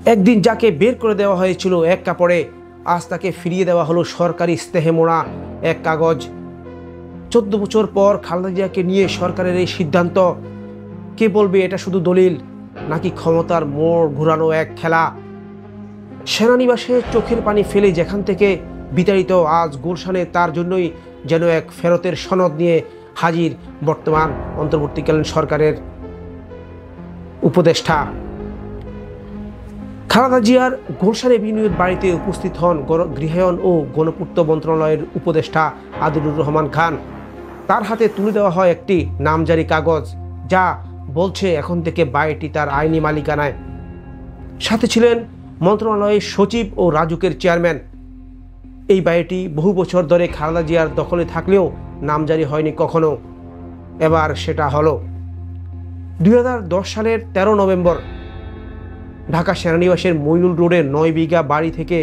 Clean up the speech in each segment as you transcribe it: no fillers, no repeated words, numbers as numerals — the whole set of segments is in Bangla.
একদিন যাকে বের করে দেওয়া হয়েছিল এক কাপড়ে, আজ তাকে ফিরিয়ে দেওয়া হলো সরকারি স্নেহে মোড়া এক কাগজ। 14 বছর পর খালেদা জিয়াকে নিয়ে সরকারের এই সিদ্ধান্ত, কে বলবে এটা শুধু দলিল নাকি ক্ষমতার মোড় ঘুরানো এক খেলা? সেনানিবাসে চোখের পানি ফেলে যেখান থেকে বিতাড়িত, আজ গুলশানে তার জন্যই যেন এক ফেরতের সনদ নিয়ে হাজির বর্তমান অন্তর্বর্তীকালীন সরকারের উপদেষ্টা। খালেদা জিয়ার গুলশান এভিনিউর বাড়িতে উপস্থিত হন গৃহায়ন ও গণপূর্ত মন্ত্রণালয়ের উপদেষ্টা আদিলুর রহমান খান। তার হাতে তুলে দেওয়া হয় একটি নামজারি কাগজ, যা বলছে এখন থেকে বাড়িটি তার আইনি মালিকানায়। সাথে ছিলেন মন্ত্রণালয়ের সচিব ও রাজুকের চেয়ারম্যান। এই বাড়িটি বহু বছর ধরে খালেদা জিয়ার দখলে থাকলেও নামজারি হয়নি কখনো, এবার সেটা হলো। 2010 সালের 13 নভেম্বর ঢাকা সেনানিবাসের মইনুল রোডের 9 বিঘা বাড়ি থেকে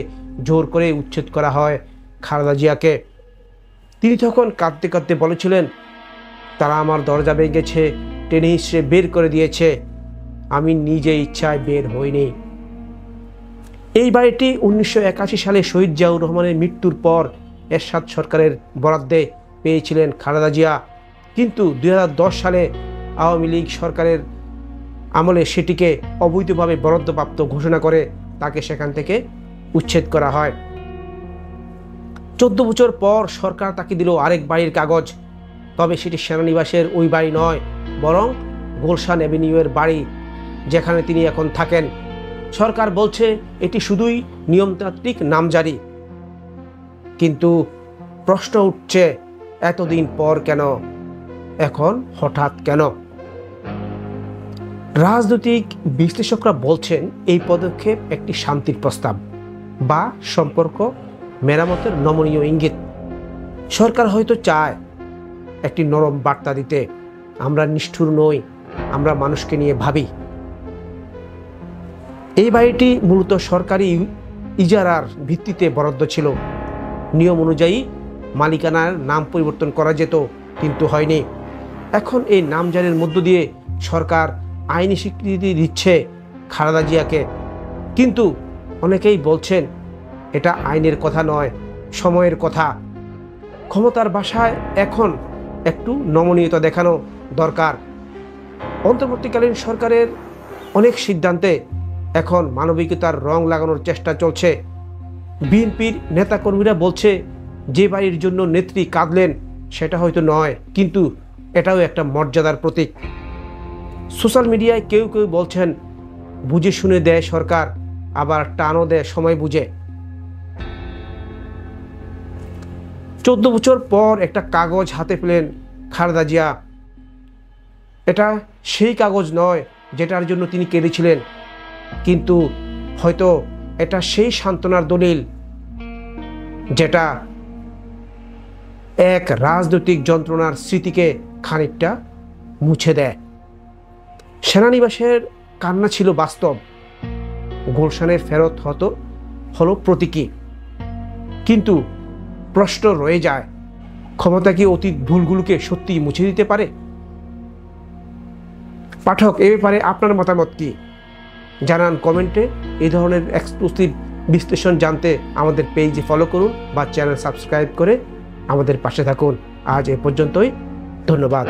জোর করে উচ্ছেদ করা হয় খালেদা জিয়াকে। তিনি তখন কাঁদতে কাঁদতে বলেছিলেন, তারা আমার দরজা ভেঙেছে, টেনে হিসেবে বের করে দিয়েছে, আমি নিজে ইচ্ছায় বের হইনি। এই বাড়িটি 1981 সালে শহীদ জিয়াউর রহমানের মৃত্যুর পর এরশাদ সরকারের বরাদ্দে পেয়েছিলেন খালেদা জিয়া, কিন্তু 2010 সালে আওয়ামী লীগ সরকারের আমলে সেটিকে অবৈধভাবে বরাদ্দপ্রাপ্ত ঘোষণা করে তাকে সেখান থেকে উচ্ছেদ করা হয়। 14 বছর পর সরকার তাকে দিল আরেক বাড়ির কাগজ, তবে সেটি সেনানিবাসের ওই বাড়ি নয়, বরং গুলশান এভিনিউয়ের বাড়ি, যেখানে তিনি এখন থাকেন। সরকার বলছে এটি শুধুই নিয়মতান্ত্রিক নামজারি, কিন্তু প্রশ্ন উঠছে এতদিন পর কেন, এখন হঠাৎ কেন? রাজনৈতিক বিশ্লেষকরা বলছেন এই পদক্ষেপ একটি শান্তির প্রস্তাব বা সম্পর্ক মেরামতের নমনীয় ইঙ্গিত। সরকার হয়তো চায় একটি নরম বার্তা দিতে, আমরা নিষ্ঠুর নই, আমরা মানুষকে নিয়ে ভাবি। এই বাড়িটি মূলত সরকারি ইজারার ভিত্তিতে বরাদ্দ ছিল। নিয়ম অনুযায়ী মালিকানার নাম পরিবর্তন করা যেত, কিন্তু হয়নি। এখন এই নামজারির মধ্য দিয়ে সরকার আইনি স্বীকৃতি দিচ্ছে খালেদা জিয়াকে, কিন্তু অনেকেই বলছেন এটা আইনের কথা নয়, সময়ের কথা। ক্ষমতার ভাষায় এখন একটু নমনীয়তা দেখানো দরকার। অন্তর্বর্তীকালীন সরকারের অনেক সিদ্ধান্তে এখন মানবিকতার রং লাগানোর চেষ্টা চলছে। বিএনপির নেতাকর্মীরা বলছে যে বাড়ির জন্য নেত্রী কাঁদলেন সেটা হয়তো নয়, কিন্তু এটাও একটা মর্যাদার প্রতীক। সোশ্যাল মিডিয়ায় কেউ কেউ বলছেন বুঝে শুনে দেয় সরকার, আবার টানও দেয় সময় বুঝে। 14 বছর পর একটা কাগজ হাতে পেলেন খালেদা জিয়া। এটা সেই কাগজ নয় যেটার জন্য তিনি কেঁদেছিলেন, কিন্তু হয়তো এটা সেই সান্ত্বনার দলিল যেটা এক রাজনৈতিক যন্ত্রণার স্মৃতিকে খানিকটা মুছে দেয়। সেনানিবাসের কান্না ছিল বাস্তব, গুলশানের ফেরত হলো প্রতীকী, কিন্তু প্রশ্ন রয়ে যায়, ক্ষমতা কি অতীত ভুলগুলোকে সত্যি মুছে দিতে পারে? পাঠক, এ ব্যাপারে আপনার মতামত কি জানান কমেন্টে। এই ধরনের এক্সক্লুসিভ বিশ্লেষণ জানতে আমাদের পেজে ফলো করুন বা চ্যানেল সাবস্ক্রাইব করে আমাদের পাশে থাকুন। আজ এ পর্যন্তই, ধন্যবাদ।